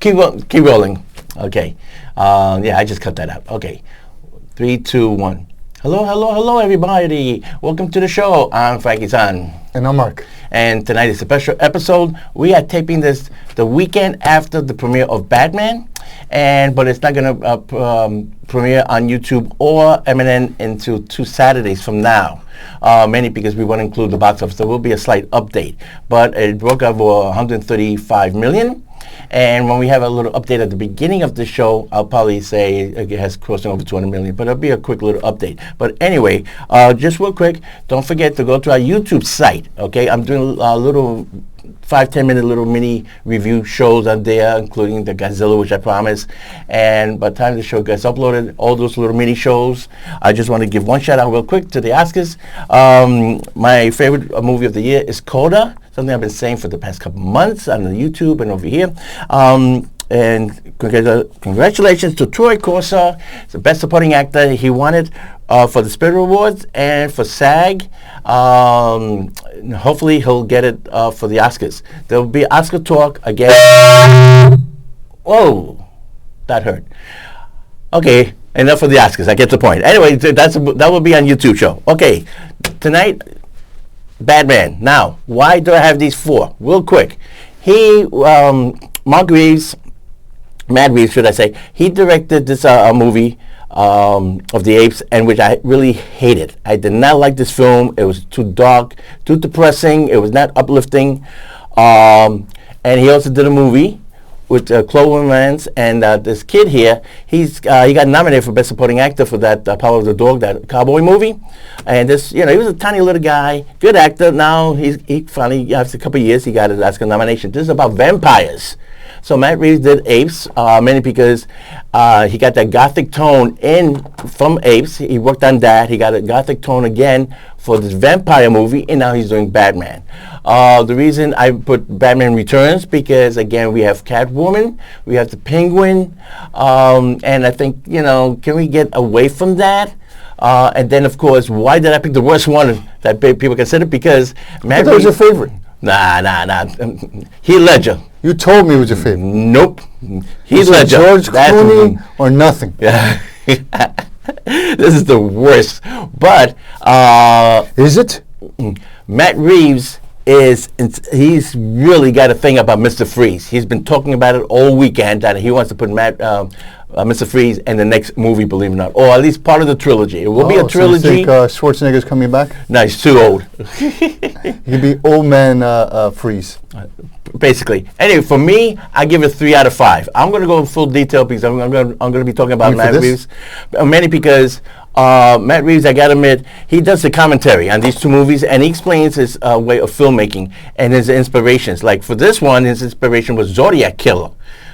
keep rolling. Okay. Yeah, I just cut that out. Okay. 3, 2, 1. Hello, everybody. Welcome to the show. I'm Frankie-san. And I'm Mark. And tonight is a special episode. We are taping this the weekend after the premiere of Batman, but it's not going to premiere on YouTube or MNN until 2 Saturdays from now. Mainly because we want to include the box office. There will be a slight update, but it broke over 135 million. And when we have a little update at the beginning of the show, I'll probably say it has crossing over 200 million, but it'll be a quick little update. But anyway, just real quick, don't forget to go to our YouTube site, okay? I'm doing a little 5-10 minute little mini review shows on there, including the Godzilla, which I promised. And by the time the show gets uploaded, all those little mini shows, I just want to give one shout out real quick to the Oscars. My favorite movie of the year is CODA, something I've been saying for the past couple months on the YouTube and over here. And congratulations to Troy Corsa, the best supporting actor. He won it for the Spirit Awards and for SAG. Hopefully he'll get it for the Oscars. There will be Oscar talk again. Whoa, that hurt. Okay, enough for the Oscars. I get the point. Anyway, that will be on YouTube show. Okay, tonight, Batman. Now, why do I have these 4? Real quick. Matt Reeves, should I say, he directed this movie of the Apes, and which I really hated. I did not like this film. It was too dark, too depressing. It was not uplifting. And he also did a movie with Chloe Mans and this kid here. He got nominated for Best Supporting Actor for that Power of the Dog, that cowboy movie. And this, he was a tiny little guy, good actor. Now he finally, after a couple of years, he got an Oscar nomination. This is about vampires. So Matt Reeves did Apes, mainly because he got that gothic tone from Apes. He worked on that. He got a gothic tone again for this vampire movie, and now he's doing Batman. The reason I put Batman Returns, because again, we have Catwoman, we have the Penguin, and I think, can we get away from that? And then, of course, why did I pick the worst one that people consider? Because Matt Reeves... That was your favorite. Nah. Heath Ledger. You told me it was your favorite. Nope. Heath Ledger. George Clooney or nothing. Yeah. This is the worst. But is it? Matt Reeves he's really got a thing about Mr. Freeze. He's been talking about it all weekend that he wants to put Mr. Freeze in the next movie, believe it or not, or at least part of the trilogy. It will be a trilogy. So you think Schwarzenegger's coming back? No, he's too old. He could be old man Freeze. Basically. Anyway, for me, I give it 3 out of 5. I'm going to go in full detail because I'm going to be talking about Matt Reeves. Mainly because Matt Reeves, I got to admit, he does the commentary on these 2 movies, and he explains his way of filmmaking and his inspirations. Like for this one, his inspiration was Zodiac Killer.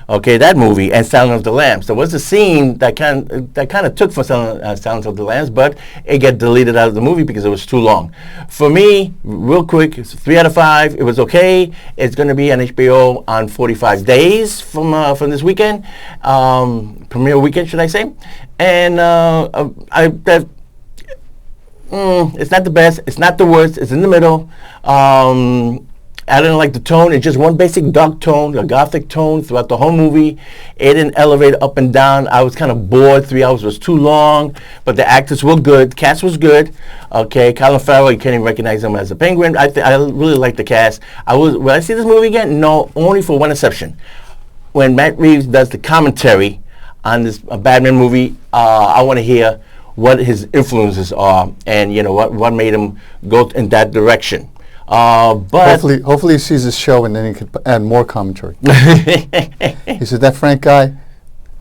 Okay, that movie, and Silence of the Lambs. There was a scene that kind of took from Silence of the Lambs, but it got deleted out of the movie because it was too long. For me, real quick, it's 3 out of 5. It was okay. It's going to be on HBO on 45 days from this weekend, premiere weekend, should I say? And it's not the best. It's not the worst. It's in the middle. I didn't like the tone. It's just one basic dark tone, a gothic tone throughout the whole movie. It didn't elevate up and down. I was kind of bored. 3 hours was too long, but the actors were good. The cast was good. Okay, Colin Farrell, you can't even recognize him as a Penguin. I really like the cast. Will I see this movie again? No, only for one exception. When Matt Reeves does the commentary on this Batman movie, I want to hear what his influences are and what made him go in that direction. But hopefully he sees this show and then he could add more commentary. He said, that Frank guy,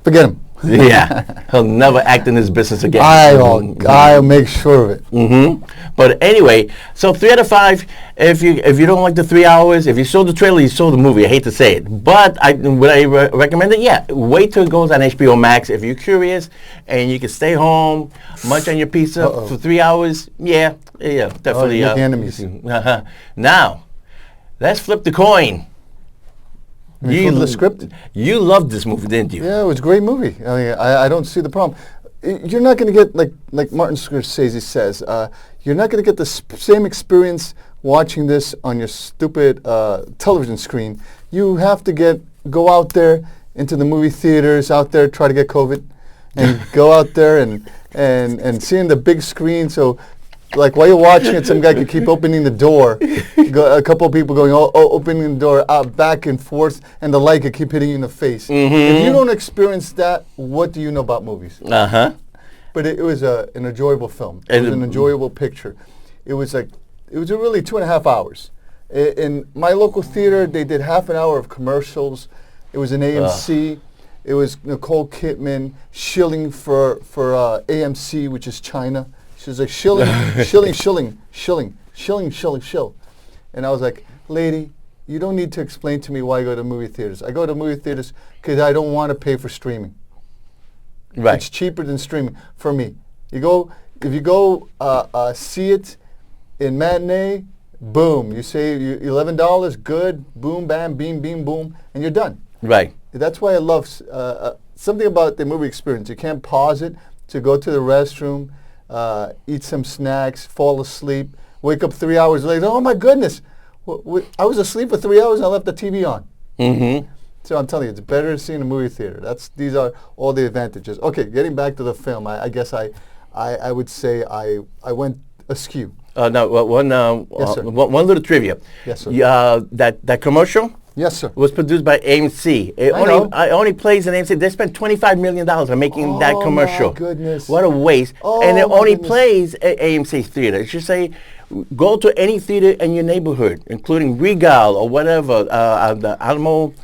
forget him. Yeah, he'll never act in this business again. I'll make sure of it. Mm-hmm. But anyway, so 3 out of 5. If you don't like the 3 hours, if you saw the trailer, you saw the movie. I hate to say it, but would I recommend it? Yeah, wait till it goes on HBO Max. If you're curious and you can stay home, munch on your pizza for 3 hours. Yeah, definitely. You get the enemies. Now, let's flip the coin. You the script? You loved this movie, didn't you? Yeah, it was a great movie. I don't see the problem. You're not going to get, like Martin Scorsese says, you're not going to get the same experience watching this on your stupid television screen. You have to go out there into the movie theaters out there, try to get COVID, and go out there and seeing the big screen. So, like while you're watching it, some guy could keep opening the door. A couple of people going, opening the door out back and forth, and the light could keep hitting you in the face. If you don't experience that, what do you know about movies? But it was an enjoyable film. It was an enjoyable picture. It was really 2.5 hours. In my local theater, they did half an hour of commercials. It was an AMC. It was Nicole Kidman shilling for AMC, which is China. She was like shilling, shill. And I was like, lady, you don't need to explain to me why I go to movie theaters. I go to movie theaters because I don't want to pay for streaming. Right. It's cheaper than streaming for me. If you go see it in matinee, boom, you save $11, good, boom, bam, beam, beam, boom, and you're done. Right. That's why I love something about the movie experience. You can't pause it to go to the restroom, eat some snacks, fall asleep, wake up 3 hours later. Oh my goodness, I was asleep for 3 hours and I left the TV on. So I'm telling you, it's better to see in a movie theater. These are all the advantages. Okay, getting back to the film, I guess I would say I went askew. No, Yes, sir. one little trivia. Yes, sir. That commercial. Yes, sir. Was produced by AMC. It only plays in AMC. They spent $25 million on making that commercial. Oh, my goodness. What a waste. And it only plays at AMC theater. It should say, go to any theater in your neighborhood, including Regal or whatever, the Alamo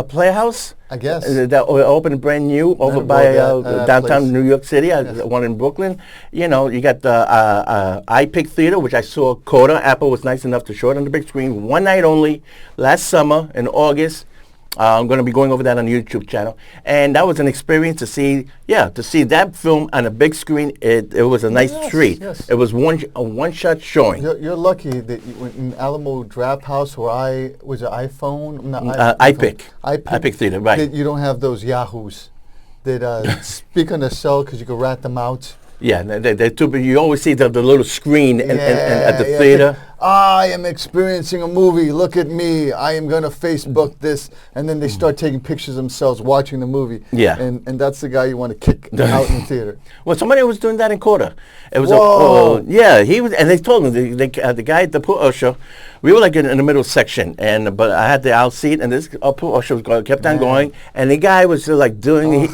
Playhouse. I guess. That opened brand new over by downtown place. New York City, Yes. one in Brooklyn. You got the iPic Theater, which I saw CODA. Apple was nice enough to show it on the big screen. One night only, last summer in August. I'm going to be going over that on the YouTube channel. And that was an experience to see that film on a big screen. It was a nice treat. Yes. It was a one-shot showing. You're lucky that in Alamo Draft House, where was it iPhone? Not iPic. iPic Theater, right. That you don't have those yahoos that speak on the cell because you can rat them out. Yeah, they're too big. You always see the little screen at the theater. I am experiencing a movie. Look at me. I am going to Facebook this. And then they start taking pictures of themselves watching the movie. Yeah. And that's the guy you want to kick out in the theater. Well, somebody was doing that in CODA. It was Whoa. he was, and they told him the guy at the pool usher. We were like in the middle section, but I had the aisle seat, and this pool usher kept on going, and the guy was like doing.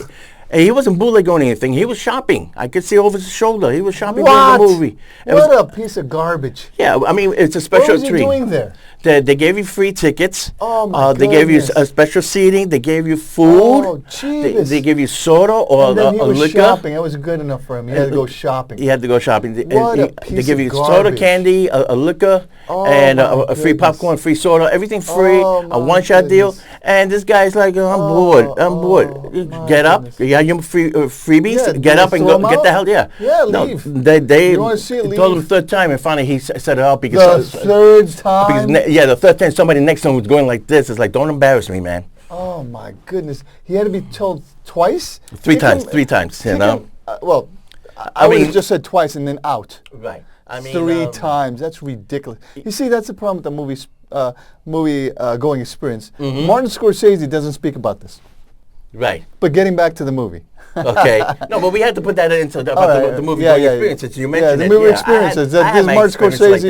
He wasn't bootlegging anything. He was shopping. I could see over his shoulder. He was shopping during the movie. What a piece of garbage. Yeah, I mean, it's a special treat. What was he doing there? They gave you free tickets. Oh, my They gave you goodness. special seating. They gave you food. Oh, jeez. They gave you soda or And then he was liquor. shopping. That was good enough for him. He had to go shopping. He had to go shopping. What a They piece give of you garbage. soda, candy, a liquor, and a free popcorn, free soda, everything free, Oh, a my one-shot deal. goodness. And this guy's like, I'm bored. I'm bored. my Get up. goodness. You got your freebies. Yeah, Get up and throw go. 'em Get the out? hell. Yeah. Yeah, No, leave. they You wanna see it, told him leave. third time, and finally he set it up because The third time? the third time somebody next to him was going like this. It's like, don't embarrass me, man. Oh, my goodness. He had to be told twice? Three Kick times. him- You kick know. him, well, I would mean- have just said twice and then out. Right. I mean, 3 times. That's ridiculous. You see, that's the problem with the movie going experience. Martin Scorsese doesn't speak about this. Right. But getting back to the movie. Okay. No, but we had to put that into the movie going experience. Since you mentioned the it. movie Yeah, experiences. I had This my Martin experience Scorsese like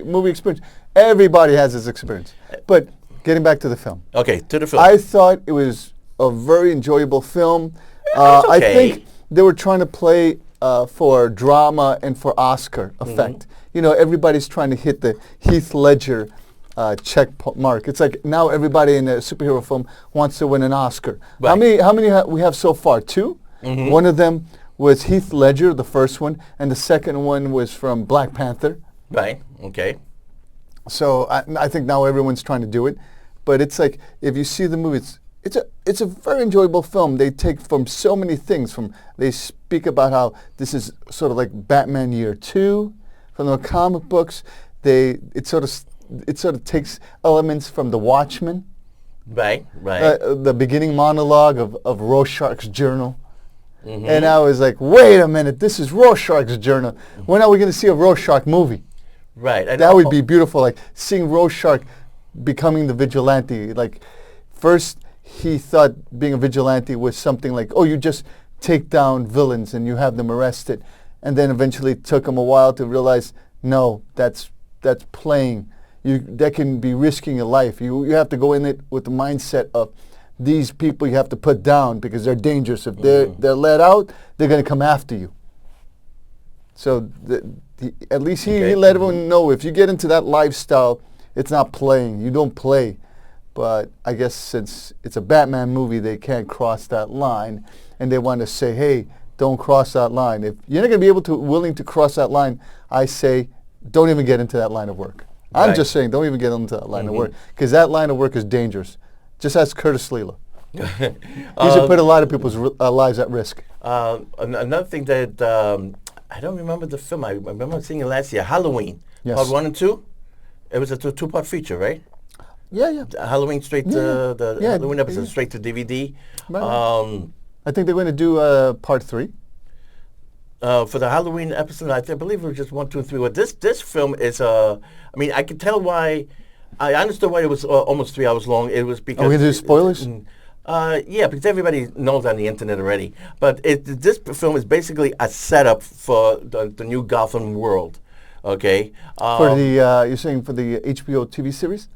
that. movie experience. Everybody has his experience. But getting back to the film. Okay, to the film. I thought it was a very enjoyable film. It's I okay. think they were trying to play for drama and for Oscar effect. You know, everybody's trying to hit the Heath Ledger check mark. It's like now everybody in a superhero film wants to win an Oscar. Right. How many we have so far? 2. One of them was Heath Ledger, the first one, and the second one was from Black Panther. Right. Okay. So I think now everyone's trying to do it, but it's like if you see the movie, it's a very enjoyable film. They take from so many things. They speak about how this is sort of like Batman Year 2 from the comic books. It sort of takes elements from The Watchmen. Right. Right. The beginning monologue of Rorschach's journal. And I was like, wait a minute, this is Rorschach's journal. When are we going to see a Rorschach movie? Right. And That would be beautiful, like seeing Rorschach becoming the vigilante. Like, first he thought being a vigilante was something like, oh, you just take down villains and you have them arrested. And then eventually it took him a while to realize, no, that's playing. That can be risking your life. You have to go in it with the mindset of these people you have to put down because they're dangerous. If they're let out, they're going to come after you. So at least he let everyone know, if you get into that lifestyle, it's not playing. You don't play. But I guess since it's a Batman movie, they can't cross that line. And they want to say, hey, don't cross that line. If you're not going to be willing to cross that line, I say, don't even get into that line of work. Right. I'm just saying, don't even get into that line of work. Because that line of work is dangerous. Just ask Curtis Leela. He's put a lot of people's lives at risk. Another thing that I don't remember the film. I remember seeing it last year, Halloween. Yes. Part 1 and 2. It was a two-part feature, right? Yeah. Halloween straight to the Halloween episode straight to DVD. Right. I think they're going to do part 3. For the Halloween episode, I believe it was just 1, 2, and 3. Well, this film is, I mean, I could tell why. I understood why it was almost 3 hours long. It was because. Are we going to do spoilers? Yeah, because everybody knows on the internet already. But this film is basically a setup for the new Gotham world. Okay. For the you're saying for the HBO TV series?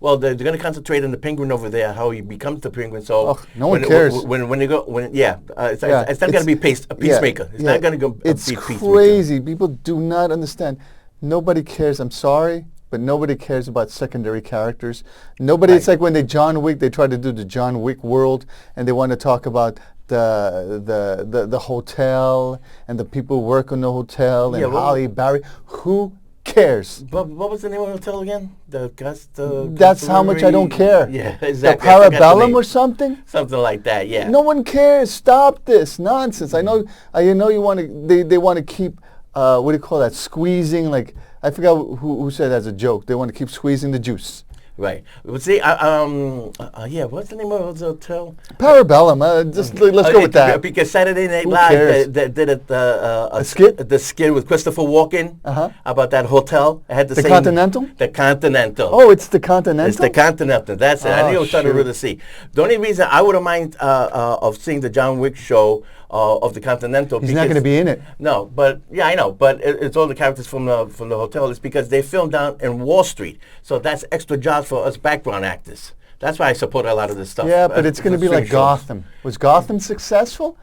Well, they're going to concentrate on the Penguin over there, how he becomes the Penguin. So no one cares. When they go, it's not going to be a peacemaker. It's not going to go. It's be a crazy. People do not understand. Nobody cares. I'm sorry, but nobody cares about secondary characters. Nobody. Right. It's like when they try to do the John Wick world, and they want to talk about the hotel and the people who work in the hotel and Holly Berry. Who cares? But what was the name of the hotel again? That's how much I don't care. Yeah, exactly. The Parabellum or something? Something like that, yeah. No one cares. Stop this nonsense. I know you want to, they want to keep, what do you call that, squeezing, like, I forgot who said that as a joke. They want to keep squeezing the juice. Right. But see, what's the name of the hotel? Parabellum. Let's go with that. Because Saturday Night Live did a skit. The skit with Christopher Walken about that hotel. It had the same Continental. The Continental. Oh, it's the Continental. It's the Continental. That's it. I knew I was trying to really see. The only reason I wouldn't mind of seeing the John Wick show of the Continental. He's not going to be in it. No, but yeah, I know. But it's all the characters from the hotel. It's because they filmed down in Wall Street, so that's extra jobs for us background actors. That's why I support a lot of this stuff. Yeah, but it's going to be like Gotham. Was Gotham successful?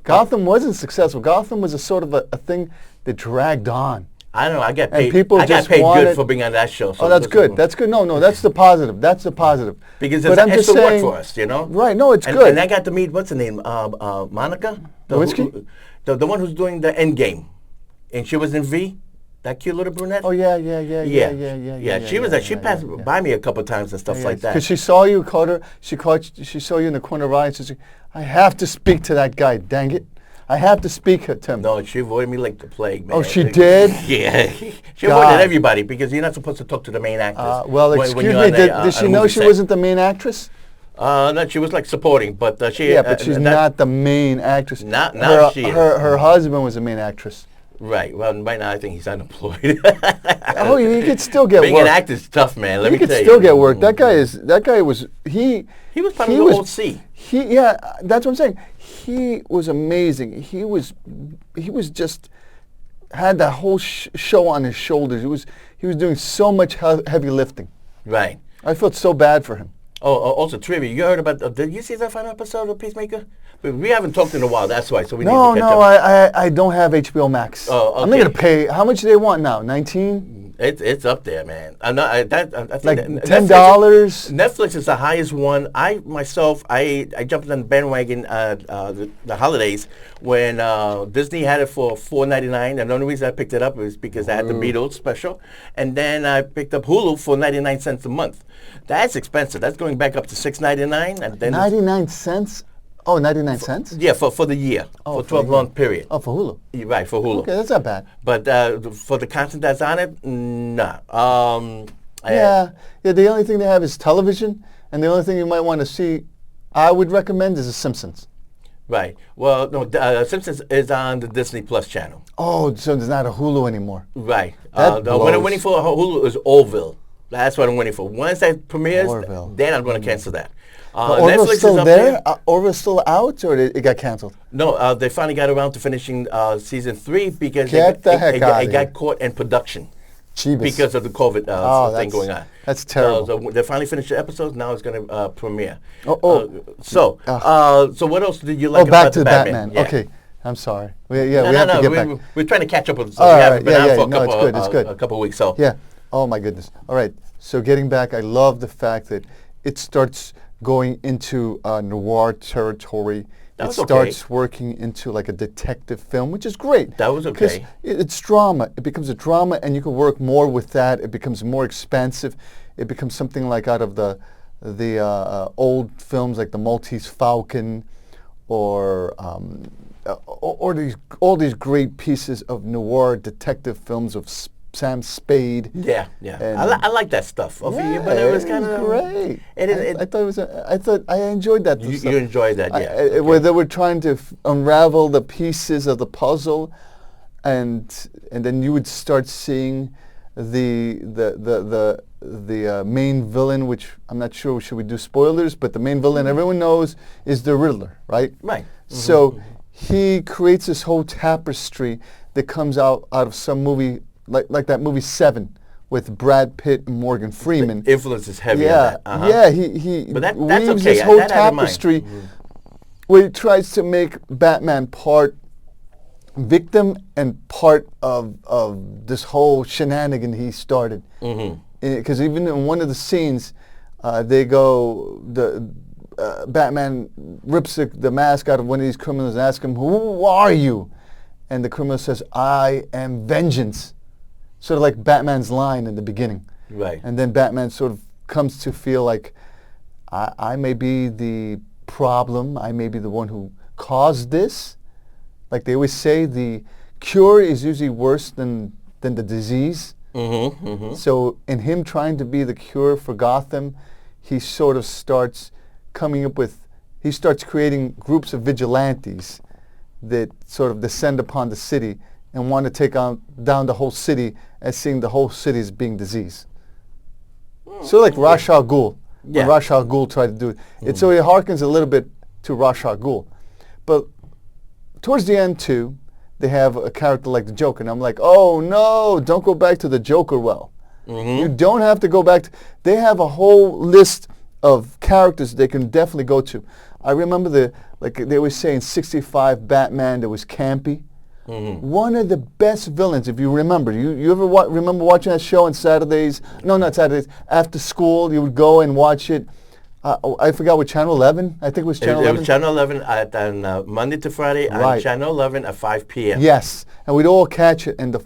Gotham wasn't successful. Gotham was a sort of a thing that dragged on. I don't know. I got paid. I got paid good for being on that show. So that's good. That's good. No, that's the positive. That's the positive. Because it's extra work for us, you know. Right. No, it's good. And I got to meet what's her name, Monica, the one who's doing the Endgame, and she was in V. That cute little brunette. Oh yeah. She passed by me a couple times and stuff like that. Because she saw you, she saw you in the corner of her eye, and she said, "I have to speak to that guy. Dang it, I have to speak to him." No, she avoided me like the plague, man. Oh, she did? Yeah, she avoided everybody because you're not supposed to talk to the main actress. Well, excuse me, did she know she wasn't the main actress? No, she was like supporting, but she. Yeah, but she's not the main actress. Now she is. Her husband was the main actress. Right. Well, right now I think he's unemployed. Oh, you could still get work. Being an actor is tough, man. Let me tell you. You could still get work. That guy was He was part of the old C. Yeah, that's what I'm saying. He was amazing. He was just had that whole show on his shoulders. He was doing so much heavy lifting. Right. I felt so bad for him. Oh, also trivia. You heard about? Did you see that final episode of Peacemaker? We haven't talked in a while. That's why. So we need to catch up. I don't have HBO Max. Oh, okay. I'm not gonna pay. How much do they want now? 19? It's up there, man. I think like $10. Netflix is the highest one. I myself, I jumped on the bandwagon the holidays when Disney had it for $4.99, and the only reason I picked it up was because I had the Beatles special, and then I picked up Hulu for 99 cents a month. That's expensive. That's going back up to $6.99, and then 99 cents. Oh, 99 cents? Yeah, for the year, for 12-month period. Oh, for Hulu. Right, for Hulu. Okay, that's not bad. But for the content that's on it, nah. The only thing they have is television, and the only thing you might want to see, I would recommend, is The Simpsons. Right. Well, no, Simpsons is on the Disney Plus channel. Oh, so there's not a Hulu anymore. Right. The winning for Hulu is Orville. That's what I'm waiting for. Once that premieres, Orville. then I'm going to cancel that. Orville's Netflix still is up there? Orville's still out, or it got canceled? No, they finally got around to finishing season 3 because Get the heck outta it here. got caught in production Jeebus. because of the COVID thing going on. That's terrible. So they finally finished the episodes. Now it's going to premiere. Oh. So what else did you like back about to the Batman. Yeah. Okay. I'm sorry. We have to get back. We're trying to catch up with. So All we right, haven't been out for it's good. a couple of weeks. So Yeah. Oh my goodness. All right. So getting back, I love the fact that it starts going into noir territory. Was it starts working into like a detective film, which is great. That was because okay. It's drama. It becomes a drama, and you can work more with that. It becomes more expansive. It becomes something like out of the old films like The Maltese Falcon, or all these great pieces of noir detective films of Sam Spade. Yeah. I like that stuff. But it was kind of great. I thought I enjoyed that. You enjoyed that, yeah. Where they were trying to unravel the pieces of the puzzle, and then you would start seeing the main villain, which I'm not sure should we do spoilers, but the main villain everyone knows is the Riddler, right? Right. So he creates this whole tapestry that comes out of some movie. Like that movie Seven with Brad Pitt and Morgan Freeman. The influence is heavy Yeah, on that. yeah. He But that's weaves okay. this whole That I have in mind. tapestry where he tries to make Batman part victim and part of this whole shenanigan he started. Because even in one of the scenes, Batman rips the mask out of one of these criminals and asks him, "Who are you?" And the criminal says, "I am vengeance." Sort of like Batman's line in the beginning. Right. And then Batman sort of comes to feel like, I may be the problem. I may be the one who caused this. Like they always say, the cure is usually worse than the disease. So in him trying to be the cure for Gotham, he sort of starts creating groups of vigilantes that sort of descend upon the city and want to take down the whole city as seeing the whole city as being disease. So like Ra's al Ghul, when Ra's al Ghul tried to do it. So it harkens a little bit to Ra's al Ghul. But towards the end too, they have a character like the Joker, and I'm like, oh no, don't go back to the Joker well. You don't have to go back they have a whole list of characters they can definitely go to. I remember like they were saying 65 Batman that was campy. One of the best villains, if you remember. You ever remember watching that show on Saturdays? No, not Saturdays. After school, you would go and watch it. I forgot what, Channel 11? I think it was Channel 11. It was Channel 11 on Monday to Friday on Channel 11 at 5 p.m. Yes, and we'd all catch it. And the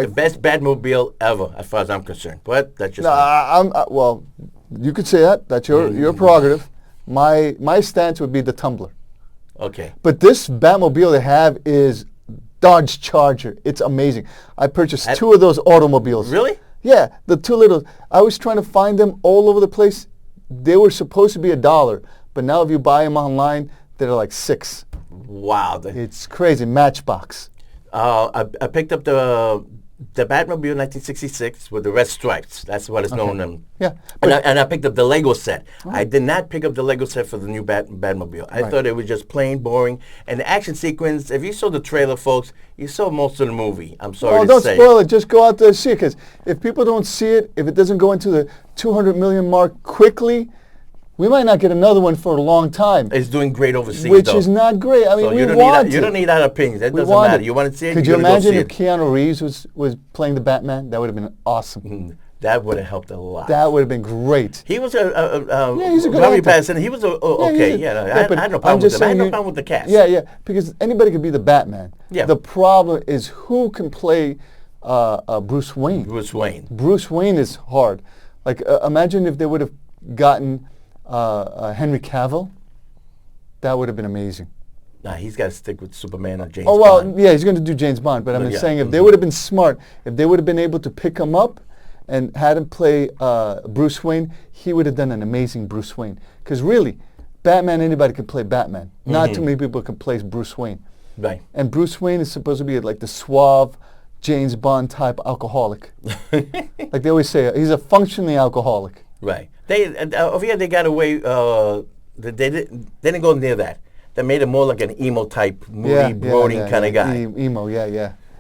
best Batmobile ever, as far as I'm concerned. But that's just well, you could say that. That's your prerogative. My stance would be the Tumbler. Okay. But this Batmobile they have is Dodge Charger. It's amazing. I purchased 2 of those automobiles. Really? Yeah, the 2 little. I was trying to find them all over the place. They were supposed to be $1, but now if you buy them online, they're like $6. Wow. It's crazy. Matchbox. I picked up the Batmobile 1966 with the red stripes. That's what it's known. Yeah. And I picked up the Lego set. I did not pick up the Lego set for the new Batmobile. I thought it was just plain boring. And the action sequence, if you saw the trailer, folks, you saw most of the movie. I'm sorry to say. Don't spoil it. Just go out there and see it. Because if people don't see it, if it doesn't go into the 200 million mark quickly, we might not get another one for a long time. It's doing great overseas, which is not great. I mean, so you don't need that opinion. That doesn't matter. You want to see it, Could you imagine if Keanu Reeves was playing the Batman? That would have been awesome. That would have helped a lot. That would have been great. He was he's a good actor. He was okay. I had no problem with him. I had no problem with the cast. Yeah, because anybody could be the Batman. Yeah. The problem is who can play Bruce Wayne. Bruce Wayne. Bruce Wayne is hard. Like imagine if they would have gotten Henry Cavill. That would have been amazing. Nah, he's got to stick with Superman or James Bond. Oh, well, Bond. yeah, he's going to do James Bond. But I'm saying if they would have been smart, if they would have been able to pick him up and had him play Bruce Wayne, he would have done an amazing Bruce Wayne. Because really, Batman, anybody can play Batman. Not too many people can play Bruce Wayne. Right. And Bruce Wayne is supposed to be like the suave James Bond type alcoholic. Like they always say, he's a functionally alcoholic. Right. They over here they got away. They didn't go near that. They made him more like an emo type, moody, brooding kind of guy. Emo, yeah.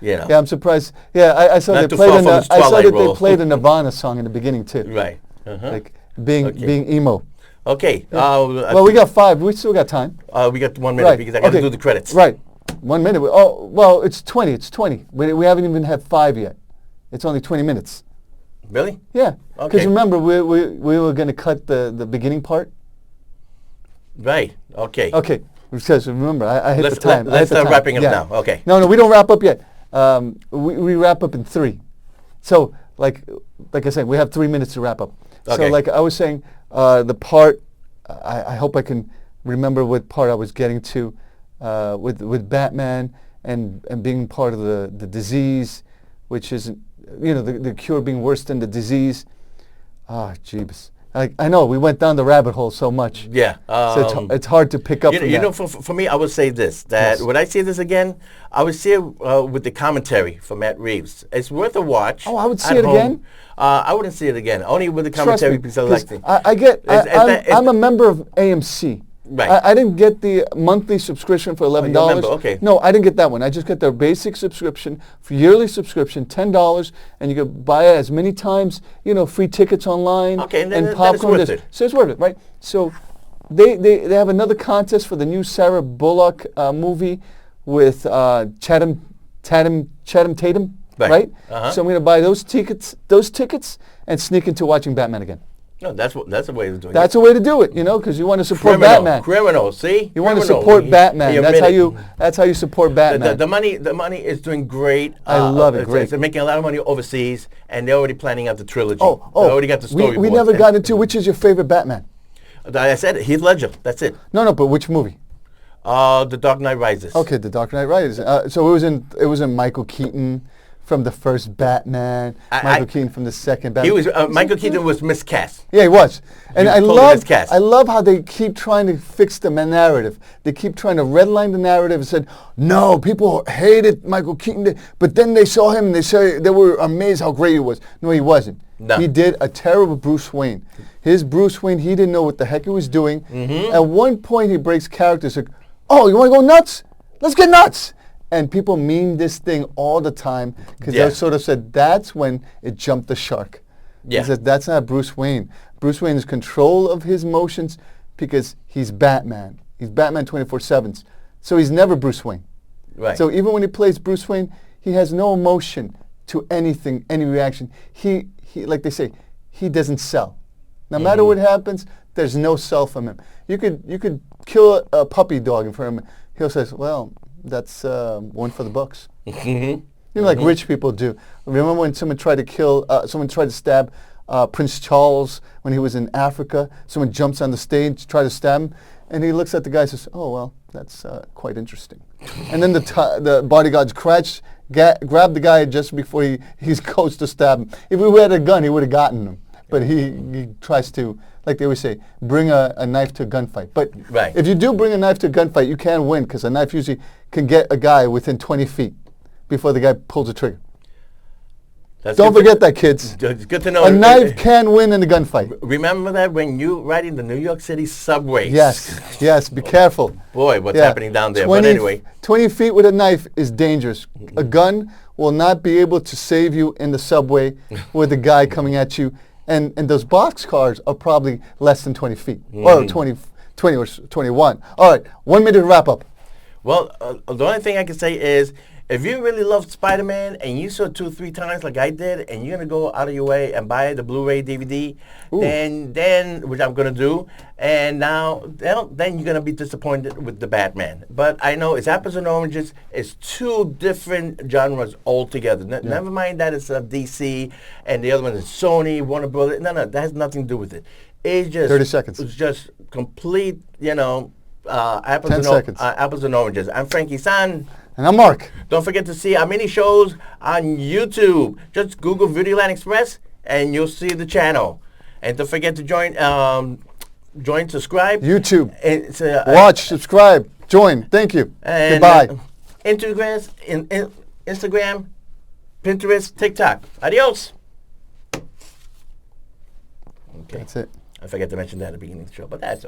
You know. Yeah, I'm surprised. Yeah, I saw Not they too far played. from his I saw Twilight that they role. played a Nirvana song in the beginning too. Right. Like being emo. Okay. Well, we got 5. We still got time. We got 1 minute because I got to do the credits. Right. 1 minute. Oh, well, it's 20. It's 20. We haven't even had 5 yet. It's only 20 minutes. Really? Yeah. Because Okay. remember, we were going to cut the beginning part. Right. Okay. Okay. Because remember, I hit Let's the time. let's start wrapping up now. Okay. No, we don't wrap up yet. We wrap up in 3. So, like I said, we have 3 minutes to wrap up. Okay. So, like I was saying, the part, I hope I can remember what part I was getting to with Batman and being part of the disease, which isn't, the cure being worse than the disease. Ah, jeebus. I know, we went down the rabbit hole so much. Yeah. So it's hard to pick up from that. For me, I would say this, that when I see this again, I would see it with the commentary from Matt Reeves. It's worth a watch. Oh, I would see at it home. again? I wouldn't see it again, only with the Trust commentary me, because I like because it. I'm a member of AMC. Right. I didn't get the monthly subscription for $11. you're a member, okay. No, I didn't get that one. I just got their basic subscription, yearly subscription, $10, and you could buy it as many times, free tickets online Okay, and then that is popcorn. worth it. So it's worth it, right? So they have another contest for the new Sarah Bullock movie with Tatum, right? Uh-huh. So I'm going to buy those tickets and sneak into watching Batman again. No, that's a way of doing That's it. a way to do it, because you want to support Batman. Criminal, see? You want to Criminal. support Batman. You That's admit it. that's how you support Batman. The money is doing great. I love it. Great. They're making a lot of money overseas, and they're already planning out the trilogy. Oh, they already got the storyboard. we never got into which is your favorite Batman. I said it, Heath Ledger. That's it. No, but which movie? The Dark Knight Rises. Okay, The Dark Knight Rises. So it was in Michael Keaton from the first Batman, Michael Keaton from the second Batman. He was Michael Keaton was miscast. Yeah, he was. And was I totally miscast. love how they keep trying to fix the narrative. They keep trying to redline the narrative and said, no, people hated Michael Keaton, but then they saw him and they were amazed how great he was. No, he wasn't. No. He did a terrible Bruce Wayne. His Bruce Wayne, he didn't know what the heck he was doing. Mm-hmm. At one point, he breaks character. Like, oh, you want to go nuts? Let's get nuts. And people meme this thing all the time because they sort of said that's when it jumped the shark. Yeah. He said that's not Bruce Wayne. Bruce Wayne is control of his emotions because he's Batman. He's Batman 24/7. So he's never Bruce Wayne. Right. So even when he plays Bruce Wayne, he has no emotion to anything, any reaction. He like they say, he doesn't sell. No matter what happens, there's no sell from him. You could kill a puppy dog in front of him. He'll say, well, that's one for the books. Mm-hmm. Like rich people do. Remember when someone tried to stab Prince Charles when he was in Africa? Someone jumps on the stage to try to stab him, and he looks at the guy and says, oh, well, that's quite interesting. And then the bodyguards grabbed the guy just before he's goes to stab him. If he had a gun, he would have gotten him. But he tries to, like they always say, bring a knife to a gunfight. But if you do bring a knife to a gunfight, you can win because a knife usually can get a guy within 20 feet before the guy pulls the trigger. Don't forget that, kids. It's good to know. A knife can win in a gunfight. Remember that when you riding the New York City subways. Yes, be careful. Boy, what's happening down there. 20, but anyway. 20 feet with a knife is dangerous. A gun will not be able to save you in the subway with a guy coming at you. And those boxcars are probably less than 20 feet, or 20 or 21. All right, 1 minute to wrap up. Well, the only thing I can say is, if you really love Spider-Man and you saw it 2 or 3 times like I did, and you're going to go out of your way and buy the Blu-ray DVD, then which I'm going to do, and now then you're going to be disappointed with the Batman. But I know it's apples and oranges. It's 2 different genres altogether. Never mind that it's DC and the other one is Sony, Warner Brothers. No, that has nothing to do with it. It's just 30 seconds. It's just complete, apples 10 seconds. Apples and oranges. I'm Frankie San. And I'm Mark. Don't forget to see our mini shows on YouTube. Just Google Videoland Express and you'll see the channel. And don't forget to join, subscribe. YouTube. It's, watch, subscribe, join. Thank you. And, Goodbye. Instagram, Pinterest, TikTok. Adios. Okay. That's it. I forgot to mention that at the beginning of the show, but that's okay.